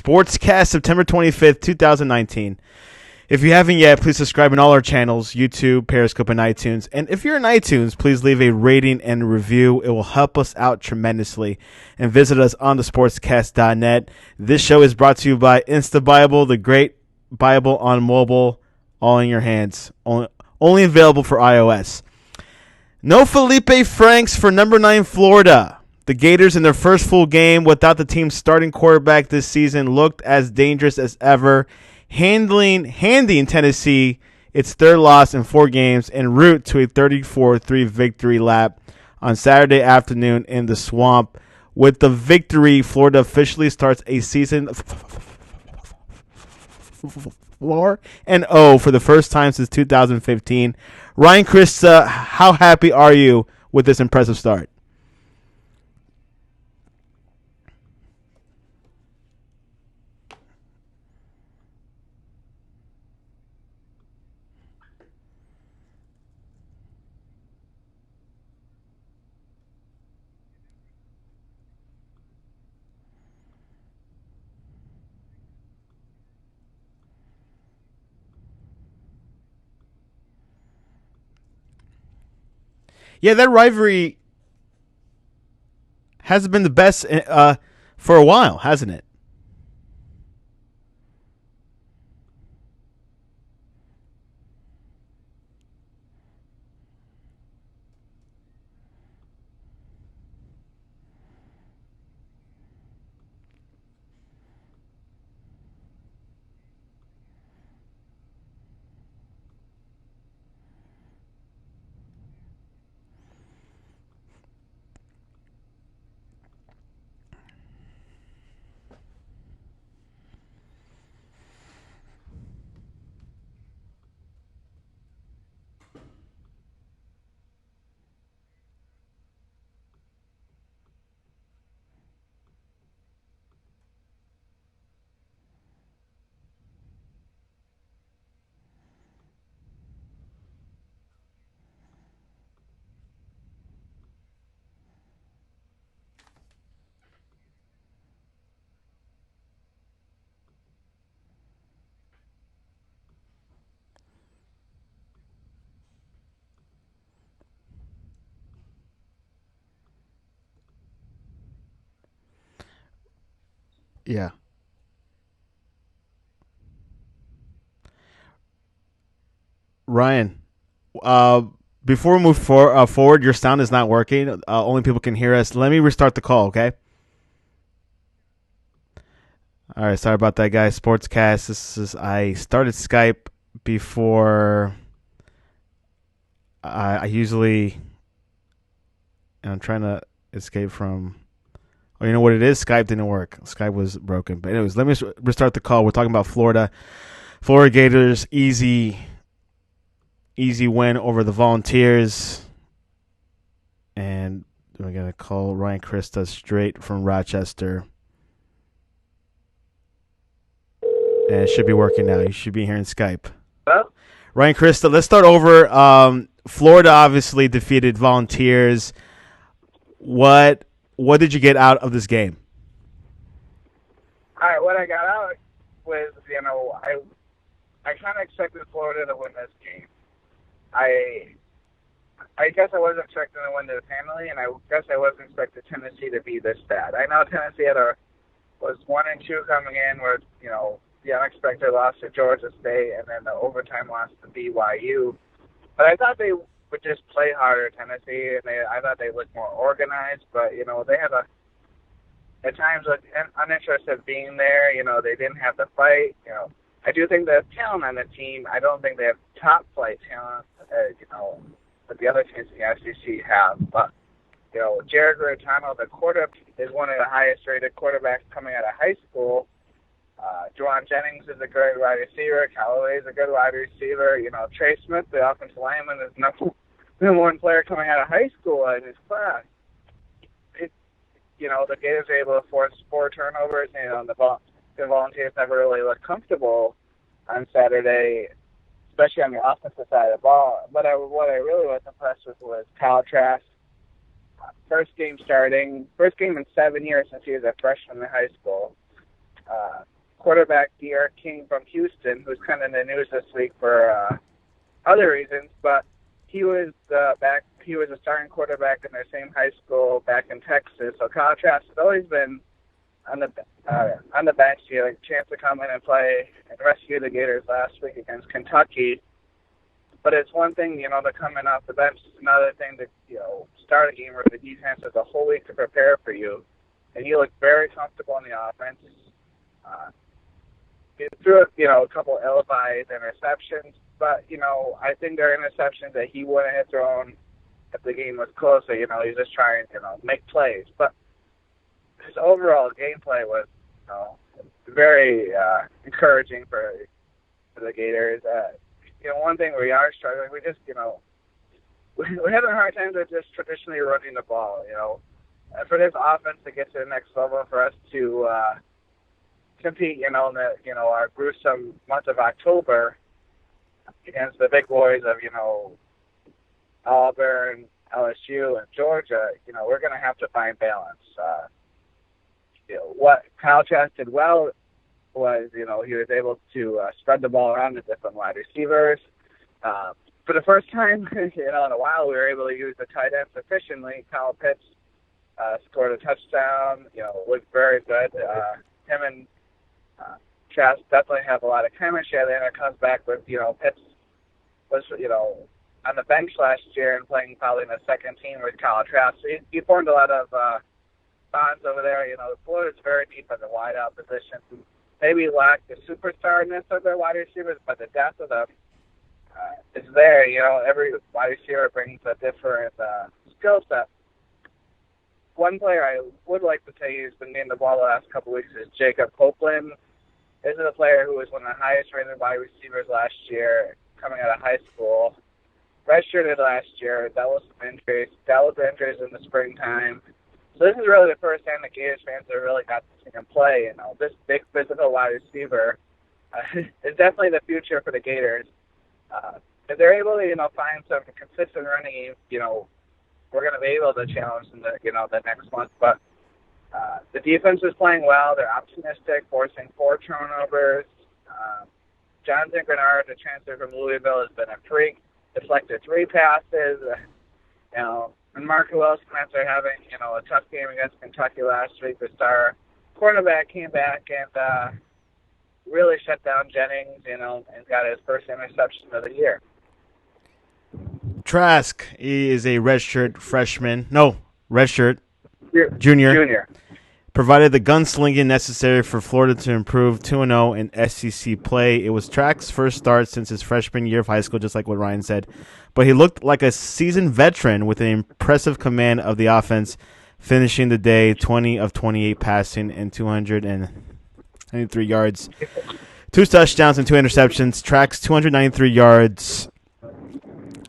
Sportscast, September 25th, 2019. If you haven't yet, please subscribe on all our channels, YouTube, Periscope, and iTunes. And if you're in iTunes, please leave a rating and review. It will help us out tremendously. And visit us on thesportscast.net. This show is brought to you by InstaBible, the great Bible on mobile, all in your hands. Only available for iOS. No Felipe Franks for number 9 Florida. The Gators in their first full game without the team's starting quarterback this season looked as dangerous as ever, handing Tennessee its third loss in 4 games en route to a 34-3 victory lap on Saturday afternoon in the Swamp. With the victory, Florida officially starts a season 4-0 for the first time since 2015. Ryan, Christa, how happy are you with this impressive start? Yeah, that rivalry has been the best for a while, hasn't it? Yeah. Ryan, before we move forward, your sound is not working. Only people can hear us. Let me restart the call, okay? All right, sorry about that, guys. Sportscast. I started Skype before. I usually. And I'm trying to escape from. Oh, you know what it is? Skype didn't work. Skype was broken. But anyways, let me restart the call. We're talking about Florida. Florida Gators, easy win over the Volunteers. And we're going to call Ryan Christa straight from Rochester. And it should be working now. You should be hearing Skype. Hello? Ryan Christa, let's start over. Florida obviously defeated Volunteers. What did you get out of this game? All right, what I got out was, I kind of expected Florida to win this game. I guess I wasn't expecting to win this handily, and I guess I wasn't expecting Tennessee to be this bad. I know Tennessee was 1-2 coming in, where the unexpected loss to Georgia State, and then the overtime loss to BYU. But I thought they would just play harder, Tennessee, and I thought they looked more organized. But they had at times uninterested being there. They didn't have the fight. I do think they have talent on the team. I don't think they have top flight talent, that the other teams in the SEC have. But Jared Garantano, the quarterback, is one of the highest rated quarterbacks coming out of high school. Juwan Jennings is a great wide receiver. Callaway is a good wide receiver. Trey Smith, the offensive lineman, is number one player coming out of high school in his class. The Gators are able to force 4 turnovers. The Volunteers never really looked comfortable on Saturday, especially on the offensive side of the ball. But what I really was impressed with was Kyle Trask. First game in 7 years since he was a freshman in high school. quarterback D'Eriq King from Houston, who's kind of in the news this week for other reasons, but he was he was a starting quarterback in their same high school back in Texas. So Kyle Trask has always been on the bench. He had a chance to come in and play and rescue the Gators last week against Kentucky. But it's one thing, to come in off the bench. It's another thing to, start a game where the defense has a whole week to prepare for you. And you look very comfortable in the offense. He threw, a couple ill-advised interceptions. But, I think they're interceptions that he wouldn't have thrown if the game was closer. He's just trying, make plays. But his overall gameplay was, very encouraging for the Gators. One thing we are struggling, we just, we're having a hard time with just traditionally running the ball, And for this offense to get to the next level, for us to compete, in our gruesome month of October against the big boys of, Auburn, LSU, and Georgia, we're going to have to find balance. What Kyle Trask did well was, he was able to spread the ball around to different wide receivers. For the first time, in a while, we were able to use the tight ends efficiently. Kyle Pitts scored a touchdown, looked very good. Him and Trask definitely have a lot of chemistry. And then it comes back with, Pitts was, on the bench last year and playing probably in the second team with Kyle Trask. So he formed a lot of bonds over there. Florida's very deep in the wideout position. Maybe lack the superstarness of their wide receivers, but the depth of them is there. Every wide receiver brings a different skill set. One player I would like to say who's been getting the ball the last couple of weeks is Jacob Copeland. This is a player who was one of the highest-rated wide receivers last year coming out of high school. Redshirted last year, dealt with some injuries, dealt with injuries in the springtime. So this is really the first time the Gators fans have really got to see him play. This big physical wide receiver is definitely the future for the Gators. If they're able to, find some consistent running, we're going to be able to challenge them, the next month. But the defense is playing well. They're optimistic, forcing 4 turnovers. Jonathan Grenard, the transfer from Louisville, has been a freak. Deflected 3 passes. And Marco Wilson, after having, a tough game against Kentucky last week, the star cornerback came back and really shut down Jennings, and got his first interception of the year. Trask, he is a redshirt freshman. No, redshirt junior. Provided the gunslinging necessary for Florida to improve 2-0 in SEC play. It was Trask's first start since his freshman year of high school, just like what Ryan said. But he looked like a seasoned veteran with an impressive command of the offense, finishing the day 20 of 28 passing and 293 yards. 2 touchdowns and 2 interceptions. Trask's 293 yards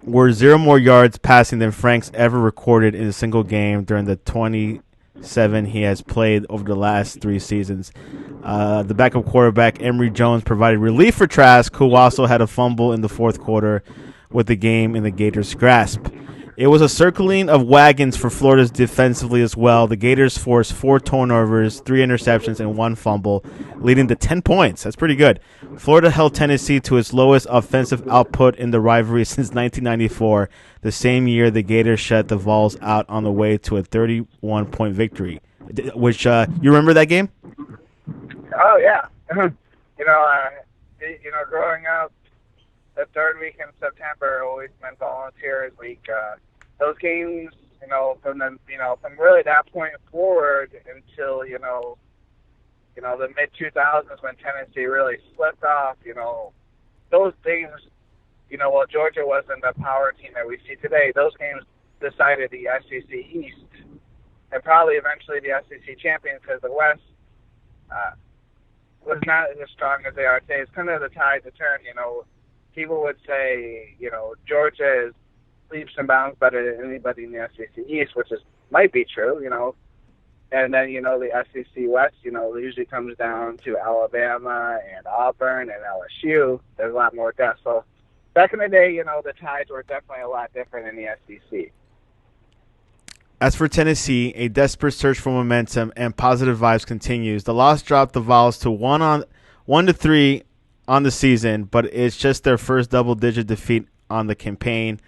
were 0 more yards passing than Frank's ever recorded in a single game during the 27 he has played over the last 3 seasons. The backup quarterback, Emory Jones, provided relief for Trask, who also had a fumble in the fourth quarter with the game in the Gators' grasp. It was a circling of wagons for Florida's defensively as well. The Gators forced 4 turnovers, 3 interceptions, and 1 fumble, leading to 10 points. That's pretty good. Florida held Tennessee to its lowest offensive output in the rivalry since 1994, the same year the Gators shut the Vols out on the way to a 31-point victory. Which, you remember that game? Oh, yeah. Growing up, the third week in September always meant Volunteers Week. Those games, from really that point forward until, the mid-2000s when Tennessee really slipped off, those things, while Georgia wasn't the power team that we see today, those games decided the SEC East and probably eventually the SEC champions because the West was not as strong as they are today. It's kind of the tide to turn, People would say, Georgia is leaps and bounds better than anybody in the SEC East, which might be true, And then, the SEC West, usually comes down to Alabama and Auburn and LSU. There's a lot more depth. So back in the day, the tides were definitely a lot different in the SEC. As for Tennessee, a desperate search for momentum and positive vibes continues. The loss dropped the Vols to 1-3 on the season, but it's just their first double-digit defeat on the campaign.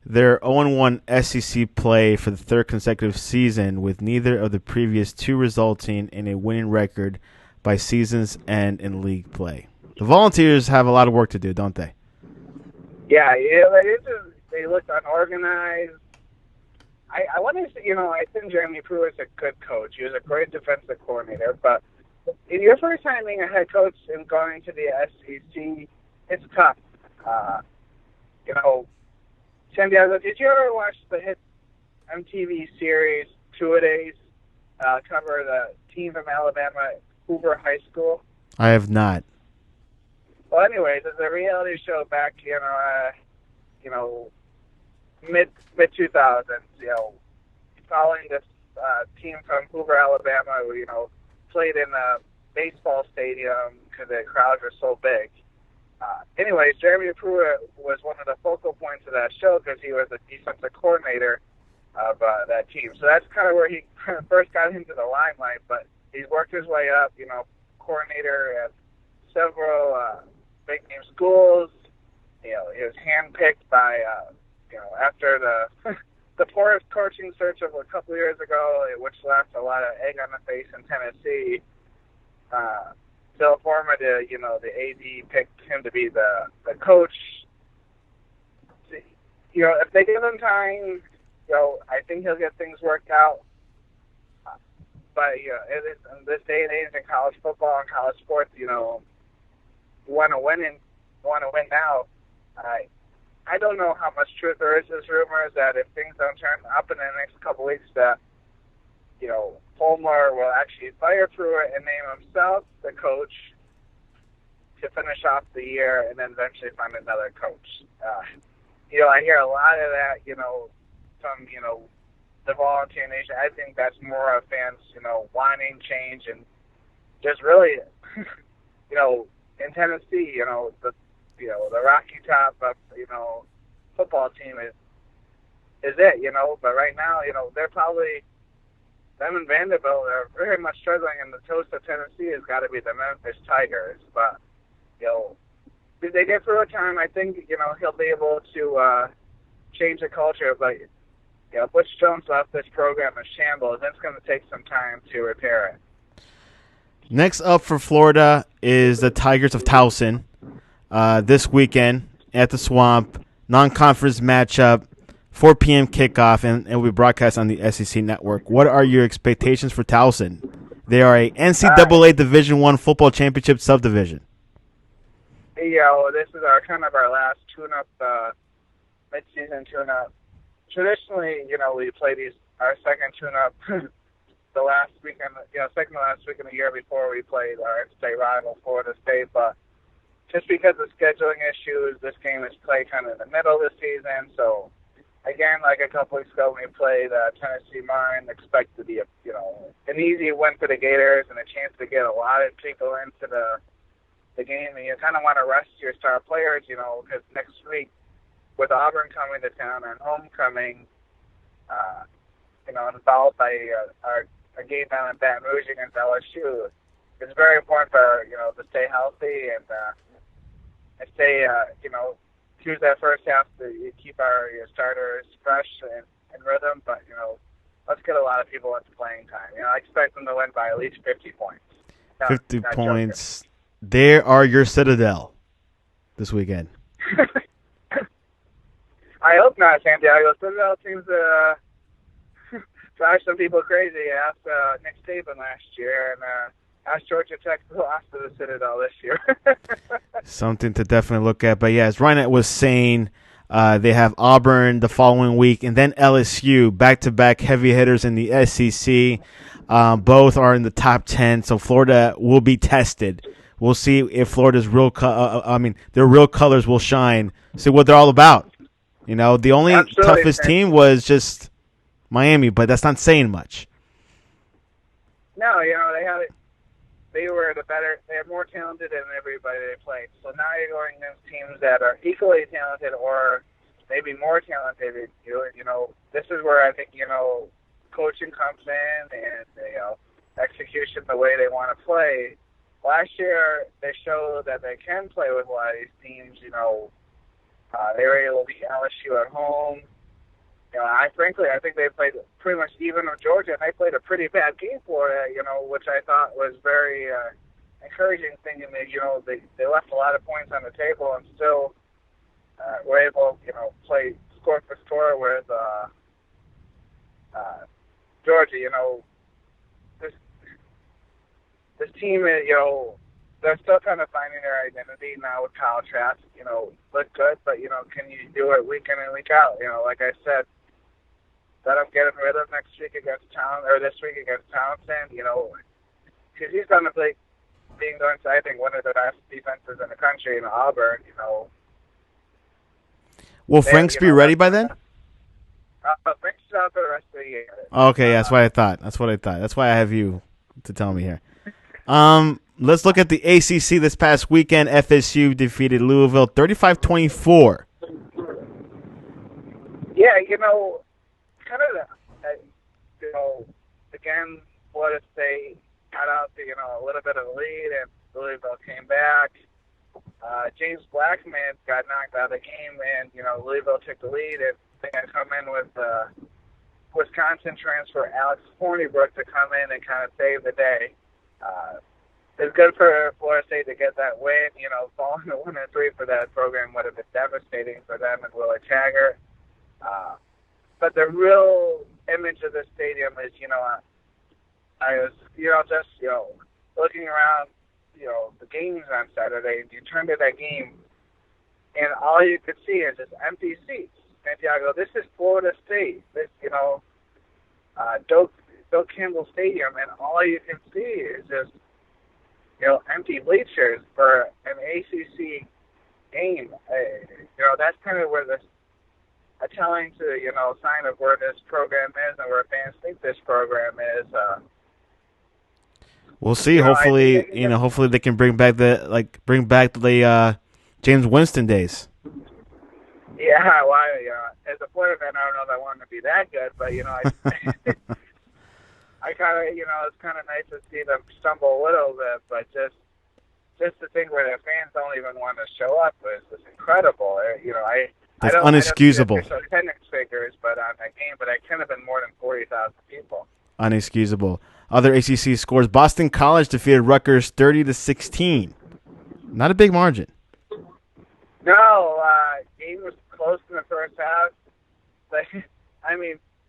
They're 0-1 SEC play for the third consecutive season, with neither of the previous two resulting in a winning record by season's end in league play. The Volunteers have a lot of work to do, don't they? Yeah, they looked unorganized. I want to say, I think Jeremy Pruitt's a good coach. He was a great defensive coordinator, but in your first time being a head coach and going to the SEC, it's tough. Santiago, did you ever watch the hit MTV series Two-A-Days cover the team from Alabama, Hoover High School? I have not. Well, anyways, it's a reality show back, mid 2000s. Following this team from Hoover, Alabama, who played in a baseball stadium because the crowds were so big. Anyways, Jeremy Pruitt was one of the focal points of that show because he was the defensive coordinator of that team. So that's kind of where he first got into the limelight. But he's worked his way up, coordinator at several big-name schools. He was handpicked by, after the poorest coaching search of a couple of years ago, which left a lot of egg on the face in Tennessee. Bill Forma, the AD, picked him to be the coach. If they give him time, I think he'll get things worked out. But in this day and age in college football and college sports, you want to win now. I don't know how much truth there is. There's rumors that if things don't turn up in the next couple weeks, that Fulmer will actually fire Pruitt and name himself the coach to finish off the year, and then eventually find another coach. I hear a lot of that, from the Volunteer Nation. I think that's more of fans, wanting change and just really, in Tennessee, the Rocky Top of football team is it, But right now, they're probably. Them and Vanderbilt are very much struggling, and the toast of Tennessee has got to be the Memphis Tigers. But, if they get through a time, I think, he'll be able to change the culture. But, Butch Jones left this program in shambles. It's going to take some time to repair it. Next up for Florida is the Tigers of Towson this weekend at the Swamp. Non-conference matchup. 4 p.m. kickoff, and it will be broadcast on the SEC Network. What are your expectations for Towson? They are a NCAA Division I football championship subdivision. This is our last tune-up, mid-season tune-up. Traditionally, we play our second tune-up the last weekend, second to last week in the year before we played our state rival, Florida State. But just because of scheduling issues, this game is played kind of in the middle of the season, so. Again, like a couple weeks ago when we played Tennessee Martin, expect to be an easy win for the Gators and a chance to get a lot of people into the game. And you kind of want to rest your star players, because next week with Auburn coming to town on homecoming, and followed by a game down in Baton Rouge against LSU, it's very important for to stay healthy and stay choose that first half to keep our starters fresh and in rhythm, but let's get a lot of people into playing time. I expect them to win by at least 50 points. 50 points. Joking. They are your Citadel this weekend. I hope not, Santiago. Citadel seems to drive some people crazy. Asked Nick Saban last year, and asked Georgia Tech lost to the Citadel this year. Something to definitely look at. But, yeah, as Ryan was saying, they have Auburn the following week and then LSU, back-to-back heavy hitters in the SEC. Both are in the top 10, so Florida will be tested. We'll see if Florida's their real colors will shine, see what they're all about. The only toughest team was just Miami, but that's not saying much. No, they were they're more talented than everybody they played. So now you're going against teams that are equally talented or maybe more talented than you. This is where I think, coaching comes in and, execution, the way they want to play. A last year they showed that they can play with a lot of these teams. They were able to beat LSU at home. I think they played pretty much even with Georgia, and they played a pretty bad game for it, which I thought was very encouraging thing. And they left a lot of points on the table and still were able, play score for score with Georgia. This team is, they're still kind of finding their identity now with Kyle Trask. Look good, but can you do it week in and week out? Like I said, that I'm getting rid of next week against this week against Townsend. Because he's going to be being going to, I think, one of the best defenses in the country in Auburn. Will Franks be ready by then? Frank's out for the rest of the year. Okay, that's what I thought. That's what I thought. That's why I have you to tell me here. Let's look at the ACC this past weekend. FSU defeated Louisville 35-24. Yeah, kind of, again, Florida State got out to, a little bit of a lead, and Louisville came back. James Blackman got knocked out of the game, and, Louisville took the lead, and they had come in with Wisconsin transfer Alex Hornibrook to come in and kind of save the day. It's good for Florida State to get that win. Falling to 1-3 for that program would have been devastating for them and Willie Taggart. But the real image of the stadium is, I was, just, looking around, the games on Saturday, and you turn to that game, and all you could see is just empty seats. Santiago, this is Florida State. This, Doak Campbell Stadium, and all you can see is just, empty bleachers for an ACC game. That's kind of where this a telling to sign of where this program is and where fans think this program is. We'll see. Hopefully they can bring back the James Winston days. Yeah, well, as a Florida fan, I don't know if I want to be that good, but I kind of, it's kind of nice to see them stumble a little bit, but just to think where their fans don't even want to show up is incredible. That's unexcusable. I don't see attendance figures, but on that game, but it could have been more than 40,000 people. Unexcusable. Other ACC scores: Boston College defeated Rutgers 30-16. Not a big margin. No, game was close in the first half. But,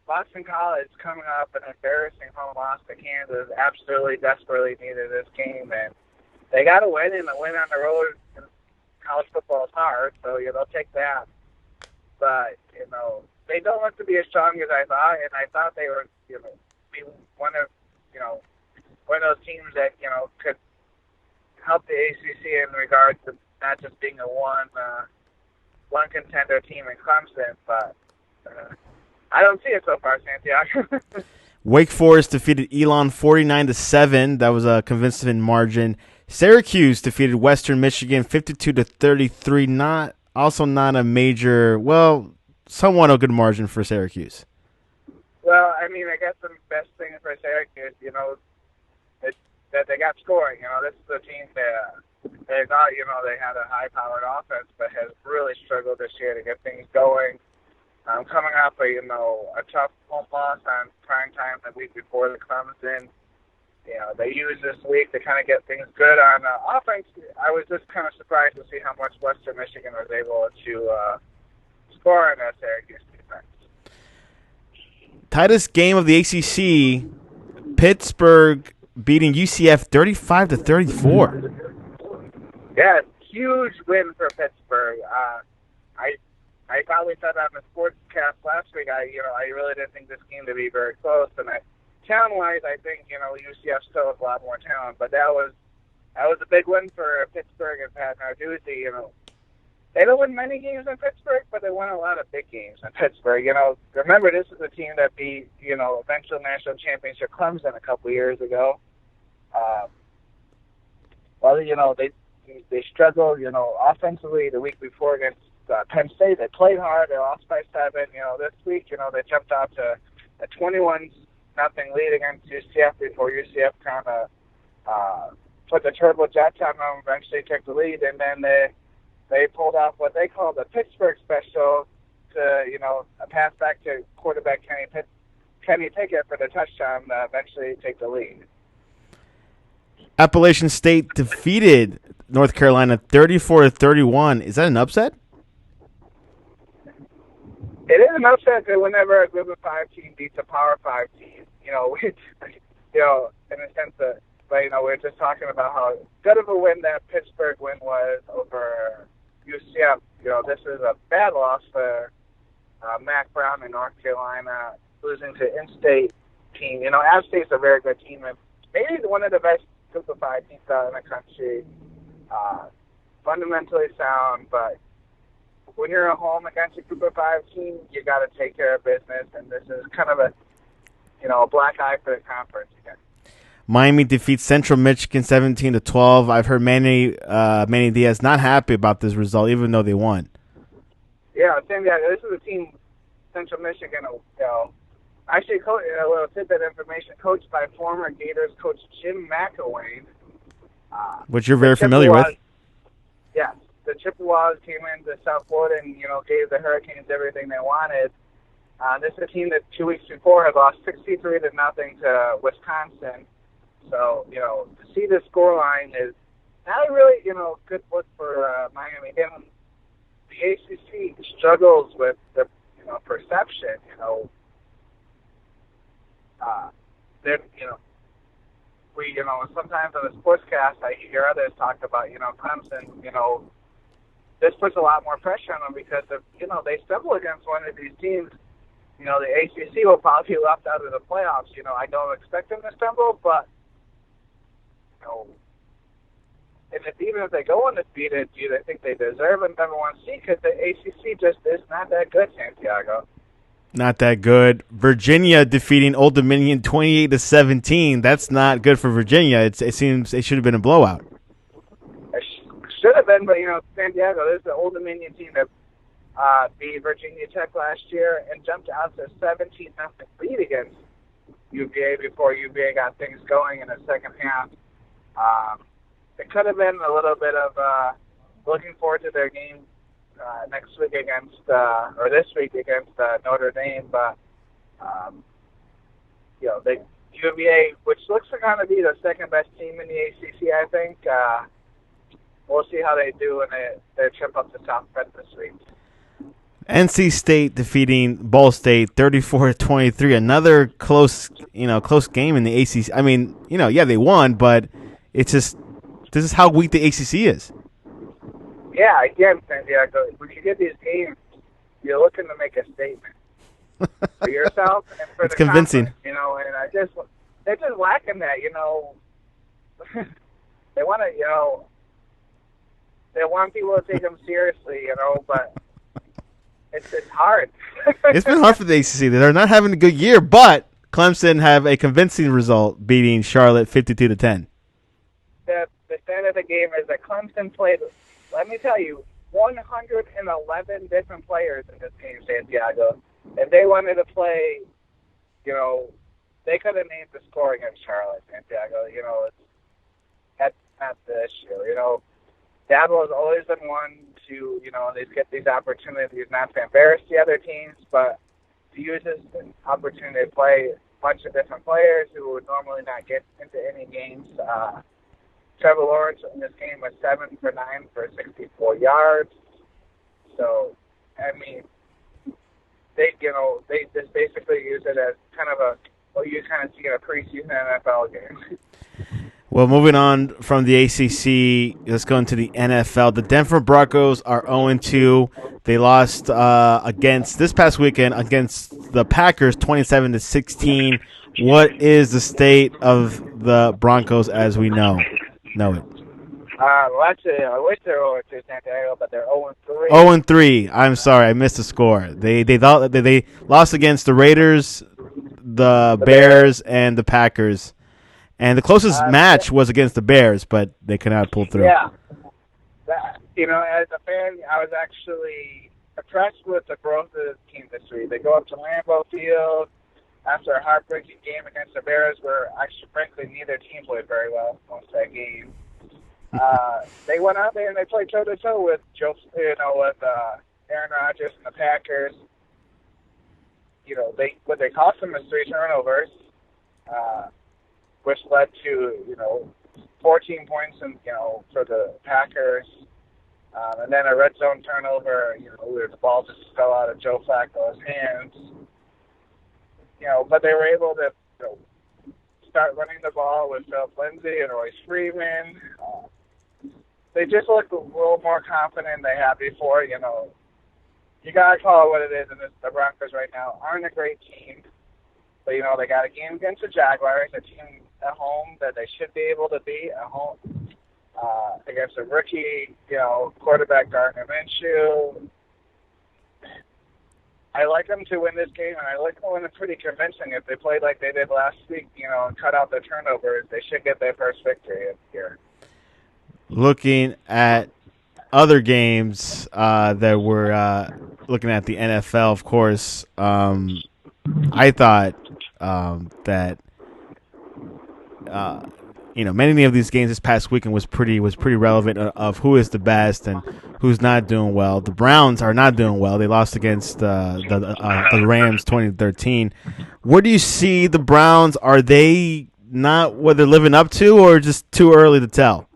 Boston College coming up an embarrassing home loss to Kansas absolutely desperately needed this game, and they got a win, and a win on the road in college football is hard, so they'll take that. But they don't look to be as strong as I thought, and I thought they were be one of those teams that could help the ACC in regards to not just being a one contender team in Clemson, but. I don't see it so far, Santiago. Wake Forest defeated Elon 49-7. That was a convincing margin. Syracuse defeated Western Michigan 52-33. Not a major, somewhat a good margin for Syracuse. Well, I guess the best thing for Syracuse, that they got scoring. This is a team that they thought, they had a high-powered offense, but has really struggled this year to get things going. Coming up a tough home loss on prime time the week before the Clemson. They used this week to kind of get things good on offense. I was just kind of surprised to see how much Western Michigan was able to score in that Syracuse defense. Tightest game of the ACC, Pittsburgh beating UCF 35-34. Yeah, huge win for Pittsburgh. I probably said on the sportscast last week, I really didn't think this game to be very close. And talent-wise, I think, UCF still has a lot more talent. But that was a big win for Pittsburgh and Pat Narduzzi. They don't win many games in Pittsburgh, but they won a lot of big games in Pittsburgh. Remember, this is a team that beat, eventual national championship Clemson a couple years ago. They struggled, offensively the week before against Penn State. They played hard. They lost by 7. This week, they jumped out to a 21-0 lead against UCF before UCF kind of put the turbo jets on them, eventually took the lead, and then they pulled off what they call the Pittsburgh special to, a pass back to quarterback Kenny Pickett for the touchdown to eventually take the lead. Appalachian State defeated North Carolina 34-31. Is that an upset? It is an upset that whenever a group of 5 team beats a Power 5 team, which, in a sense that, but, we're just talking about how good of a win that Pittsburgh win was over UCF. This is a bad loss for Mac Brown in North Carolina, losing to in-state team. App State's a very good team, and maybe one of the best group of 5 teams out in the country. Fundamentally sound, but when you're at home against a group of 5 team, you got to take care of business, and this is kind of a black eye for the conference again. Miami defeats Central Michigan 17-12. I've heard Manny Diaz not happy about this result, even though they won. Yeah, this is a team, Central Michigan. Actually, a little tidbit information, coached by former Gators coach Jim McElwain. Which you're very familiar with. Yes. The Chippewas came into South Florida and, gave the Hurricanes everything they wanted. This is a team that 2 weeks before had lost 63-0 to Wisconsin. So, to see the scoreline is not a really, good look for Miami. Again, the ACC struggles with the, perception, sometimes on the sportscast I hear others talk about, Clemson, this puts a lot more pressure on them because if, they stumble against one of these teams, the ACC will probably be left out of the playoffs. I don't expect them to stumble, but, and even if they go undefeated, do they think they deserve a number 1 seed? Because the ACC just is not that good, Santiago. Not that good. Virginia defeating Old Dominion 28-17. That's not good for Virginia. It seems it should have been a blowout. It should have been, but Santiago, this is the Old Dominion team that beat Virginia Tech last year and jumped out to 17-0 lead against UVA before UVA got things going in the second half. It could have been a little bit of looking forward to their game next week against, or this week against Notre Dame, but the UVA, which looks to kind of be the second best team in the ACC, I think. We'll see how they do when they trip up to South Bend this week. NC State defeating Ball State 34-23. Another close game in the ACC. I mean, they won, but it's just this is how weak the ACC is. Yeah, again, Santiago, when you get these games, you're looking to make a statement for yourself and for it's the convincing. And they're just lacking that, They want to, they want people to take them seriously, but it's hard. It's been hard for the ACC. They're not having a good year, but Clemson have a convincing result, beating Charlotte 52-10. The stat of the game is that Clemson played, let me tell you, 111 different players in this game, Santiago. If they wanted to play, they could have named the score against Charlotte, Santiago. That's not the issue. Dabo's always been one to, they get these opportunities not to embarrass the other teams, but to use this opportunity to play a bunch of different players who would normally not get into any games. Trevor Lawrence in this game was 7 for 9 for 64 yards. So, I mean, they just basically use it as kind of what you kind of see in a preseason NFL game. Well, moving on from the ACC, let's go into the NFL. The Denver Broncos are 0-2. They lost this past weekend against the Packers 27-16. What is the state of the Broncos as we know it? Well, actually, I wish they were 0-2, Santiago, but they're 0-3. 0-3. I'm sorry, I missed the score. They lost against the Raiders, the Bears, and the Packers. And the closest match was against the Bears, but they could not pull through. Yeah. As a fan, I was actually impressed with the growth of the team this week. They go up to Lambeau Field. after a heartbreaking game against the Bears, where actually, frankly, neither team played very well most of that game. They went out there and they played toe-to-toe with Aaron Rodgers and the Packers. What they cost them is 3 turnovers, which led to 14 points for the Packers, and then a red zone turnover. Where the ball just fell out of Joe Flacco's hands. But they were able to start running the ball with Philip Lindsay and Royce Freeman. They just looked a little more confident than they had before. You gotta call it what it is. And the Broncos right now aren't a great team, but they got a game against the Jaguars, a team at home that they should be able to beat at home against a rookie, quarterback Gardner Minshew. I like them to win this game, and I like them to win it pretty convincing. If they played like they did last week, and cut out the turnovers, they should get their first victory here. Looking at other games that we're looking at the NFL, of course, I thought that many of these games this past weekend was pretty relevant of who is the best and who's not doing well. The Browns are not doing well. They lost against the Rams 20-13. Where do you see the Browns? Are they not what they're living up to, or just too early to tell?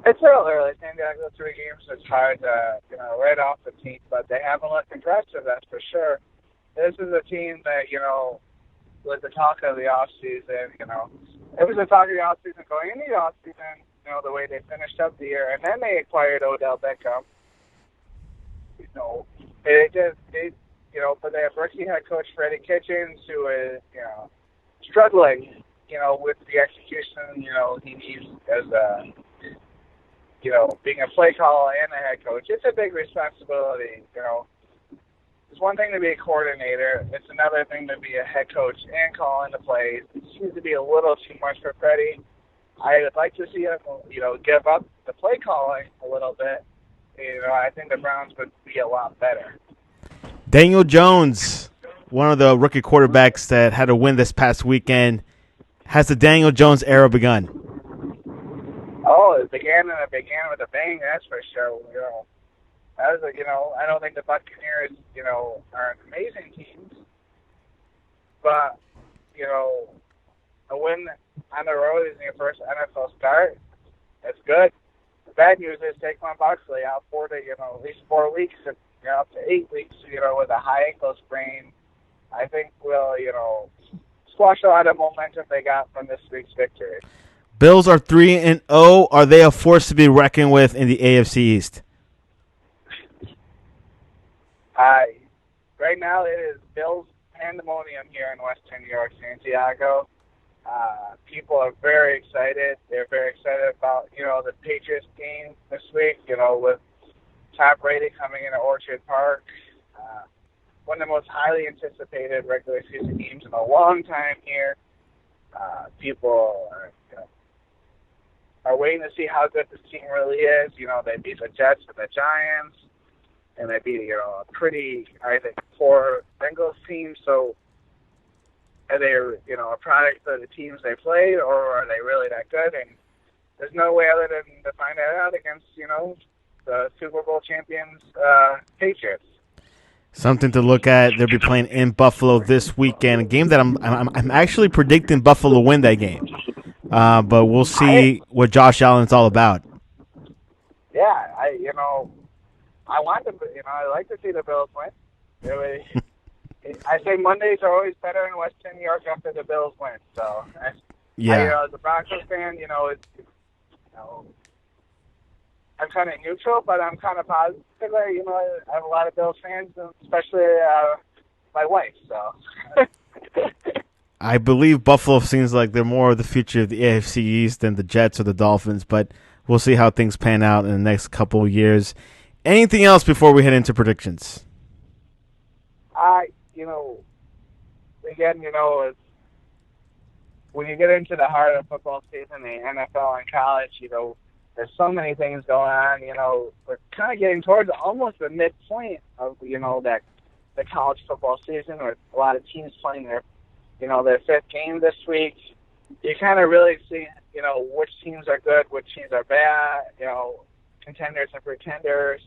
It's real early. They got to go 3 games. It's hard to write off the team, but they haven't looked impressive. That's for sure. This is a team that was the talk of the offseason. It was the talk of the offseason going into the offseason. The way they finished up the year, and then they acquired Odell Beckham. But they have rookie head coach Freddie Kitchens, who is struggling. With the execution. He needs as a being a play caller and a head coach. It's a big responsibility. It's one thing to be a coordinator. It's another thing to be a head coach and calling the plays. It seems to be a little too much for Freddie. I would like to see him, give up the play calling a little bit. I think the Browns would be a lot better. Daniel Jones, one of the rookie quarterbacks that had a win this past weekend. Has the Daniel Jones era begun? Oh, it began with a bang, that's for sure. I don't think the Buccaneers, are an amazing team, but a win on the road is your first NFL start. That's good. The bad news is Saquon Barkley out for at least 4 weeks, and up to 8 weeks, with a high ankle sprain. I think will squash a lot of momentum they got from this week's victory. Bills are 3-0. Are they a force to be reckoned with in the AFC East? Right now it is Bills pandemonium here in Western New York, Santiago. People are very excited. They're very excited about, the Patriots game this week, with Tom Brady coming into Orchard Park. One of the most highly anticipated regular season games in a long time here. People are waiting to see how good this team really is. They beat the Jets and the Giants, and they beat, a pretty, I think, poor Bengals team. So are they, a product of the teams they played, or are they really that good? And there's no way other than to find that out against, the Super Bowl champions, Patriots. Something to look at. They'll be playing in Buffalo this weekend. A game that I'm actually predicting Buffalo win that game. But we'll see what Josh Allen's all about. Yeah, I want to. I like to see the Bills win. Really, I say Mondays are always better in Western New York after the Bills win. So, as a Broncos fan, I'm kind of neutral, but I'm kind of positive. I have a lot of Bills fans, especially my wife. So. I believe Buffalo seems like they're more of the future of the AFC East than the Jets or the Dolphins, but we'll see how things pan out in the next couple of years. Anything else before we head into predictions? Again, when you get into the heart of football season, the NFL and college, there's so many things going on. We're kind of getting towards almost the midpoint of, that the college football season with a lot of teams playing their 5th game this week. You kind of really see, which teams are good, which teams are bad, contenders and pretenders.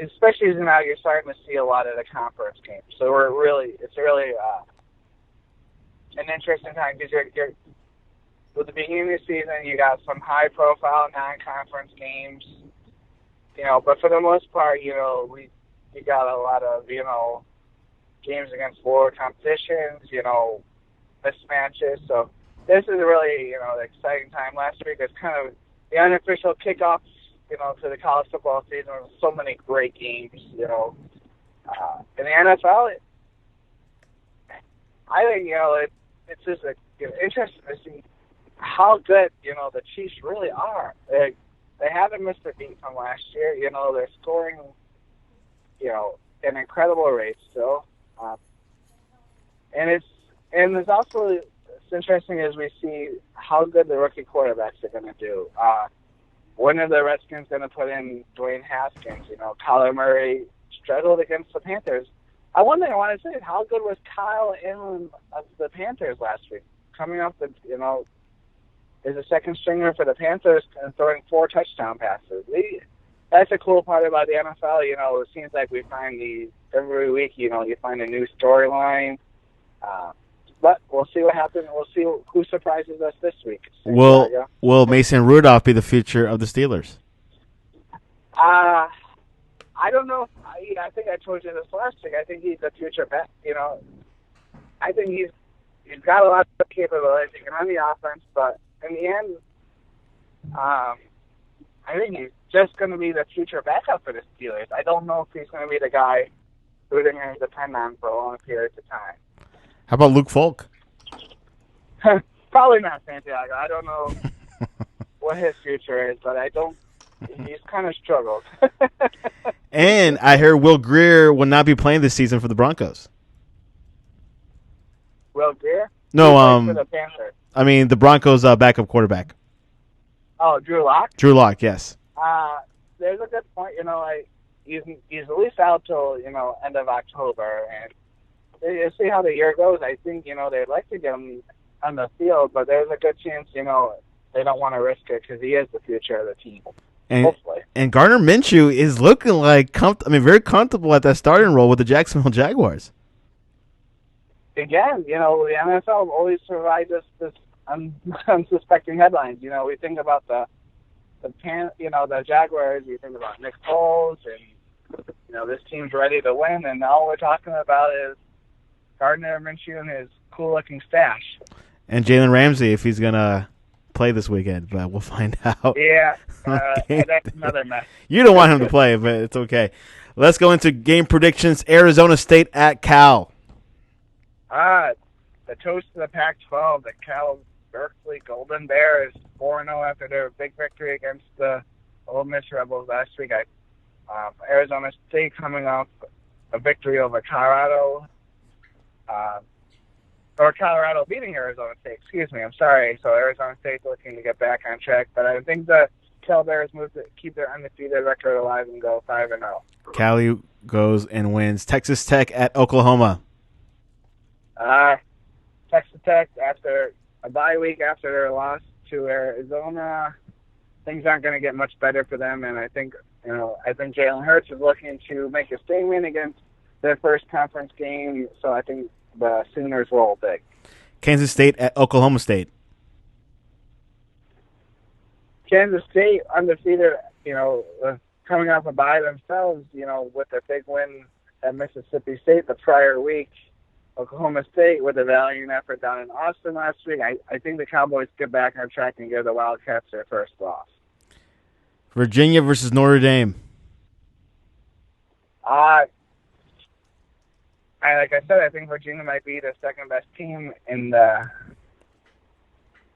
Especially now you're starting to see a lot of the conference games. So it's really an interesting time because you're with the beginning of the season, you got some high-profile non-conference games, but for the most part, you got a lot of, games against lower competitions, mismatches. So this is really, the exciting time. Last week was kind of the unofficial kickoff, to the college football season. There was so many great games, in the NFL. I think, it's just interesting to see how good, the Chiefs really are. They haven't missed a beat from last year. They're scoring, an incredible rate still. And it's also interesting as we see how good the rookie quarterbacks are going to do. When are the Redskins going to put in Dwayne Haskins? Kyler Murray struggled against the Panthers. One thing I want to say is how good was Kyle Allen of the Panthers last week? Coming up, as a second stringer for the Panthers and throwing 4 touchdown passes. That's a cool part about the NFL. It seems like we find every week, you find a new storyline. But we'll see what happens. We'll see who surprises us this week. Will Mason Rudolph be the future of the Steelers? I don't know. I think I told you this last week. I think he's the future bet. I think he's got a lot of capabilities. He can run the offense, but in the end, I think he's just going to be the future backup for the Steelers. I don't know if he's going to be the guy who they're going to depend on for long periods of time. How about Luke Falk? Probably not Santiago. I don't know what his future is, but he's kind of struggled. And I heard Will Grier will not be playing this season for the Broncos. Will Grier? No, for the Panthers. I mean the Broncos' backup quarterback. Oh, Drew Lock? Drew Lock, yes. There's a good point. He's at least out till end of October, and you see how the year goes. I think they'd like to get him on the field, but there's a good chance they don't want to risk it because he is the future of the team. Hopefully. And Gardner Minshew is looking like very comfortable at that starting role with the Jacksonville Jaguars. Again, the NFL always provides us this unsuspecting headlines. We think about the Jaguars. We think about Nick Foles, and this team's ready to win, and all we're talking about is Gardner Minshew and his cool-looking stash. And Jalen Ramsey, if he's going to play this weekend, but we'll find out. Yeah, okay. That's another mess. You don't want him to play, but it's okay. Let's go into game predictions. Arizona State at Cal. The toast of the Pac-12, the Cal Berkeley Golden Bears, 4-0 after their big victory against the Ole Miss Rebels last week. Arizona State coming off a victory over Colorado. Or Colorado beating Arizona State. Excuse me. I'm sorry. So Arizona State's looking to get back on track. But I think the Cal Bears move to keep their undefeated record alive and go 5-0. Cali goes and wins. Texas Tech at Oklahoma. Texas Tech, after a bye week after their loss to Arizona, things aren't going to get much better for them. And I think Jalen Hurts is looking to make a statement against their first conference game. So I think the Sooners roll big. Kansas State at Oklahoma State. Kansas State undefeated, coming off a bye themselves, with a big win at Mississippi State the prior week. Oklahoma State with a valiant effort down in Austin last week. I think the Cowboys get back on track and give the Wildcats their first loss. Virginia versus Notre Dame. Like I said, I think Virginia might be the second best team in the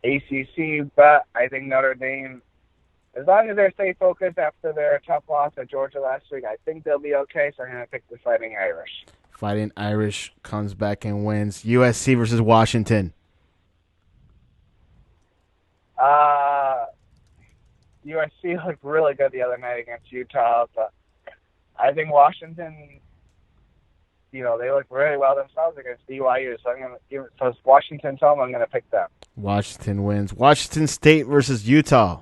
ACC, but I think Notre Dame, as long as they stay focused after their tough loss at Georgia last week, I think they'll be okay, so I'm going to pick the Fighting Irish. Fighting Irish comes back and wins. USC versus Washington. USC looked really good the other night against Utah, but I think Washington, they look really well themselves against BYU. So I'm going to give it. So it's Washington's home. I'm going to pick them. Washington wins. Washington State versus Utah.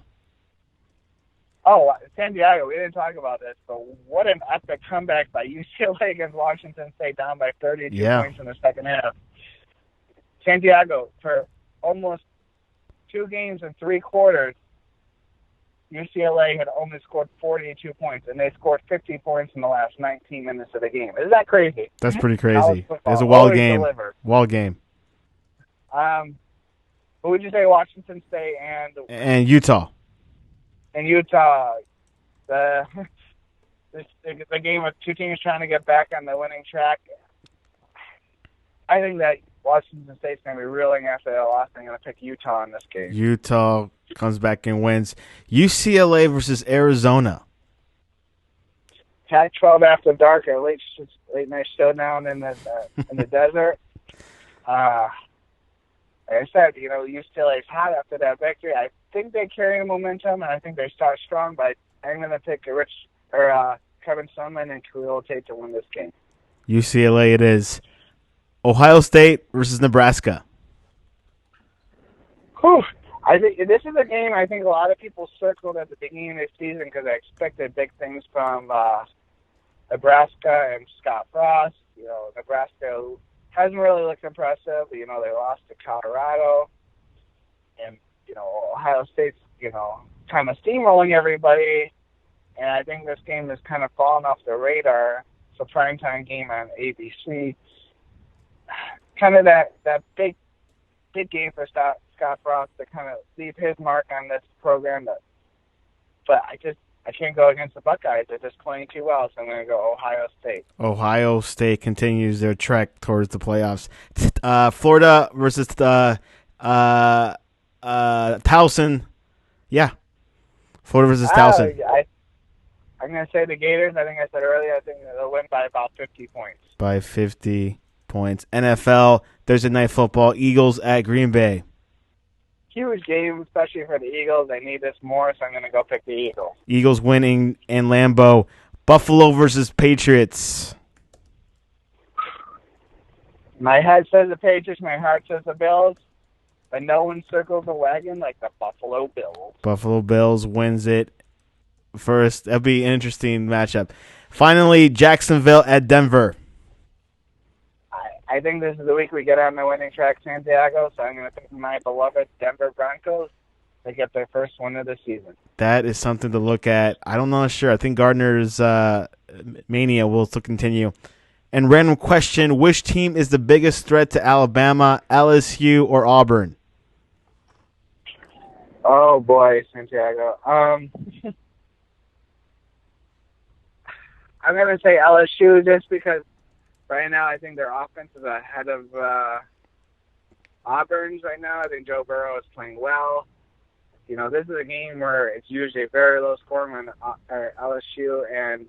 Oh, San Diego. We didn't talk about this, but what an epic comeback by UCLA against Washington State, down by 32 points in the second half. San Diego, for almost 2 games and 3 quarters, UCLA had only scored 42 points, and they scored 50 points in the last 19 minutes of the game. Isn't that crazy? That's pretty crazy. It was a wild game. Wild game. What would you say, Washington State and Utah? And Utah, the game of 2 teams trying to get back on the winning track. I think that Washington State's going to be reeling after that loss. I'm going to pick Utah in this game. Utah comes back and wins. UCLA versus Arizona. Pac-12 after dark, a late night showdown in the desert. Like I said, UCLA's hot after that victory. I think they carry the momentum, and I think they start strong. But I'm going to pick Kevin Sumlin and Khalil Tate to win this game. UCLA it is. Ohio State versus Nebraska. Whew. I think this is a game I think a lot of people circled at the beginning of the season because I expected big things from Nebraska and Scott Frost. Nebraska hasn't really looked impressive. They lost to Colorado. And, Ohio State's, kind of steamrolling everybody. And I think this game has kind of fallen off the radar. It's a primetime game on ABC. Kind of that big game for Scott Frost to kind of leave his mark on this program. But I can't go against the Buckeyes. They're just playing too well, so I'm going to go Ohio State. Ohio State continues their trek towards the playoffs. Florida versus Towson. Yeah. Florida versus Towson. I'm going to say the Gators. I think I said earlier, I think they'll win by about 50 points. By 50 points. NFL, Thursday Night Football, Eagles at Green Bay. Huge game, especially for the Eagles. They need this more, so I'm going to go pick the Eagles. Eagles winning in Lambeau. Buffalo versus Patriots. My head says the Patriots, my heart says the Bills, but no one circles the wagon like the Buffalo Bills. Buffalo Bills wins it first. That'll be an interesting matchup. Finally, Jacksonville at Denver. I think this is the week we get on the winning track, Santiago, so I'm going to pick my beloved Denver Broncos to get their first win of the season. That is something to look at. I don't know, sure. I think Gardner's mania will still continue. And random question, which team is the biggest threat to Alabama, LSU, or Auburn? Oh, boy, Santiago. I'm going to say LSU just because right now I think their offense is ahead of Auburn's right now. I think Joe Burrow is playing well. This is a game where it's usually very low scoring when LSU and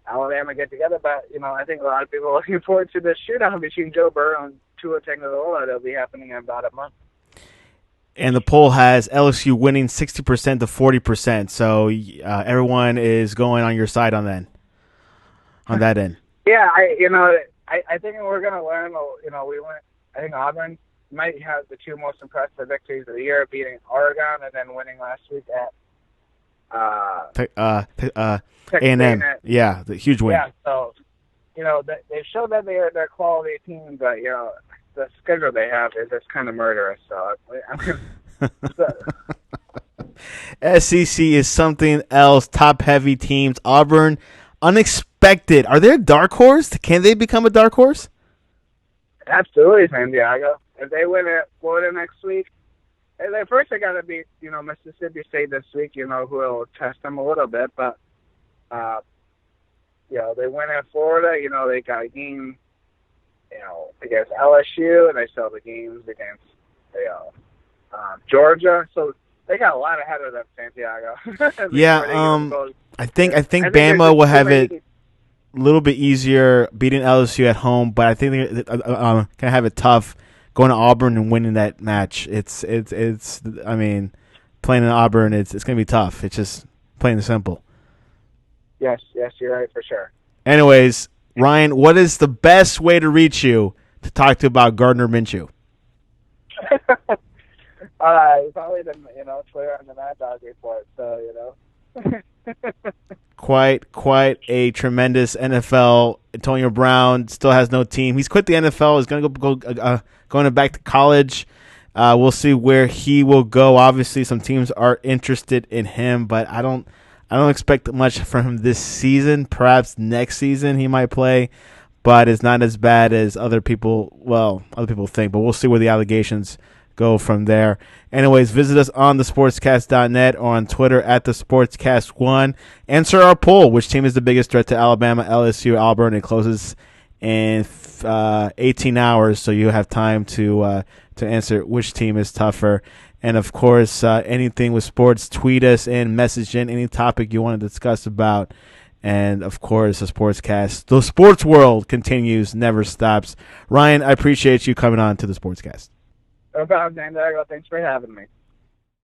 Alabama get together. But, I think a lot of people are looking forward to this shootout between Joe Burrow and Tua Tagovailoa. That'll be happening in about a month. And the poll has LSU winning 60% to 40%. So everyone is going on your side on that end. Yeah, I think we're going to learn. We went. I think Auburn might have the 2 most impressive victories of the year, beating Oregon and then winning last week at A&M. Yeah, the huge win. Yeah, so they showed that they're a quality team, but the schedule they have is just kind of murderous. So SEC is something else. Top heavy teams. Auburn, unexpected. Are they a dark horse? Can they become a dark horse? Absolutely, Santiago. If they win at Florida next week, first they got to beat Mississippi State this week. Who will test them a little bit, but they win at Florida. They got a game, against LSU, and they still have the games against Georgia. So they got a lot ahead of them, Santiago. I think Bama will have it a little bit easier beating LSU at home, but I think they're gonna have it tough going to Auburn and winning that match. It's I mean, playing in Auburn, it's gonna be tough. It's just plain and simple. Yes, you're right for sure. Anyways, Ryan, what is the best way to reach you to talk to about Gardner Minshew? Probably the Twitter and the Mad Dog report. So Quite a tremendous NFL. Antonio Brown still has no team. He's quit the NFL. He's going back to college. We'll see where he will go. Obviously, some teams are interested in him, but I don't expect much from him this season. Perhaps next season he might play, but it's not as bad as other people think. But we'll see where the allegations go from there. Anyways, visit us on thesportscast.net or on Twitter at thesportscast1. Answer our poll: which team is the biggest threat to Alabama, LSU, Auburn? It closes in 18 hours, so you have time to answer which team is tougher. And of course, anything with sports, tweet us and message in any topic you want to discuss about. And of course, the Sportscast, the sports world continues, never stops. Ryan, I appreciate you coming on to the Sportscast. no problem, Dan Dago. Thanks for having me.